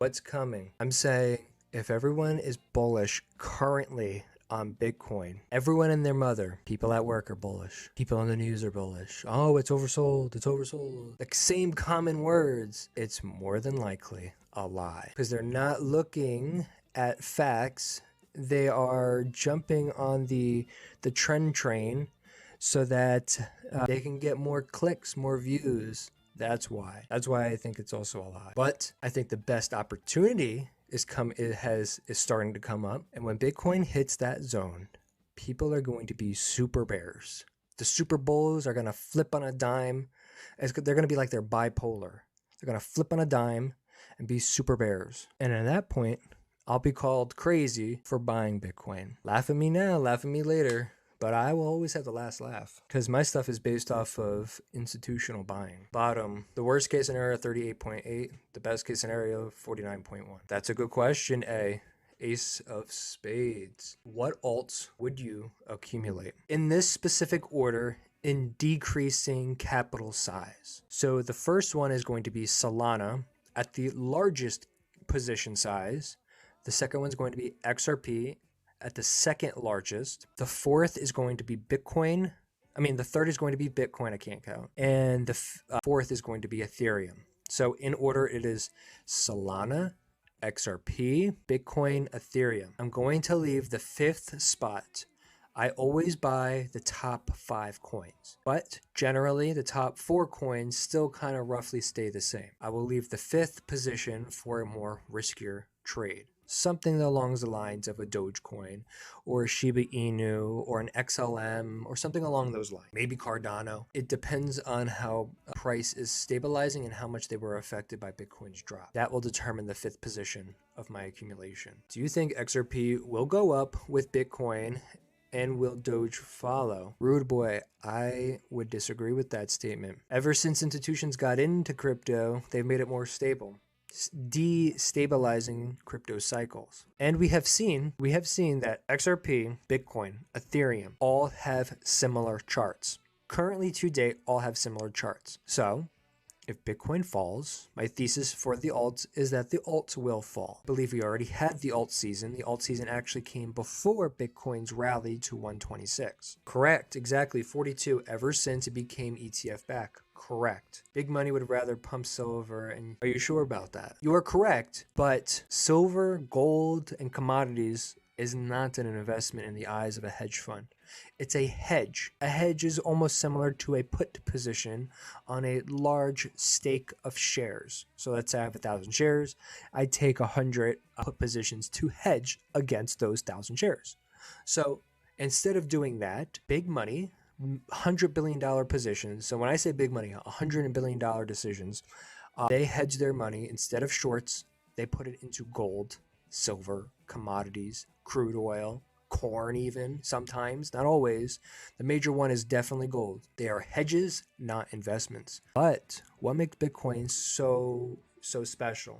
What's coming? I'm saying if everyone is bullish currently on Bitcoin, everyone and their mother, people at work are bullish. People on the news are bullish. Oh, it's oversold. It's oversold. Like same common words. It's more than likely a lie because they're not looking at facts. They are jumping on the trend train so that they can get more clicks, more views. That's why I think it's also a lie. But I think the best opportunity is starting to come up. And when Bitcoin hits that zone, people are going to be super bears. The super bulls are going to flip on a dime. They're going to be like they're bipolar. They're going to flip on a dime and be super bears. And at that point, I'll be called crazy for buying Bitcoin. Laugh at me now, laugh at me later. But I will always have the last laugh because my stuff is based off of institutional buying. Bottom, the worst case scenario, 38.8. The best case scenario, 49.1. That's a good question, A. Ace of spades. What alts would you accumulate? In this specific order, in decreasing capital size. So the first one is going to be Solana at the largest position size. The second one's going to be XRP at the second largest. The fourth is going to be Bitcoin. The third is going to be Bitcoin. I can't count. And the fourth is going to be Ethereum. So in order, it is Solana, XRP, Bitcoin, Ethereum. I'm going to leave the fifth spot. I always buy the top 5 coins, but generally the top 4 coins still kind of roughly stay the same. I will leave the fifth position for a more riskier trade. Something along the lines of a Dogecoin or a Shiba Inu or an XLM or something along those lines. Maybe Cardano. It depends on how price is stabilizing and how much they were affected by Bitcoin's drop. That will determine the fifth position of my accumulation. Do you think XRP will go up with Bitcoin and will Doge follow? Rude boy, I would disagree with that statement. Ever since institutions got into crypto, they've made it more stable, destabilizing crypto cycles. And we have seen that XRP, Bitcoin, Ethereum all have similar charts. Currently to date, all have similar charts. So if Bitcoin falls, my thesis for the alts is that the alts will fall. I believe we already had the alt season. The alt season actually came before Bitcoin's rally to 126. Correct, exactly, 42 ever since it became ETF back. Correct. Big money would rather pump silver. And are you sure about that? You are correct, but silver, gold, and commodities is not an investment in the eyes of a hedge fund. It's a hedge. A hedge is almost similar to a put position on a large stake of shares. So let's say I have 1,000 shares. I take 100 put positions to hedge against those 1,000 shares. So instead of doing that, big money, $100 billion positions. So when I say big money, $100 billion decisions, they hedge their money. Instead of shorts, they put it into gold, silver, commodities, crude oil, corn even sometimes, not always. The major one is definitely gold. They are hedges, not investments. But what makes Bitcoin so special?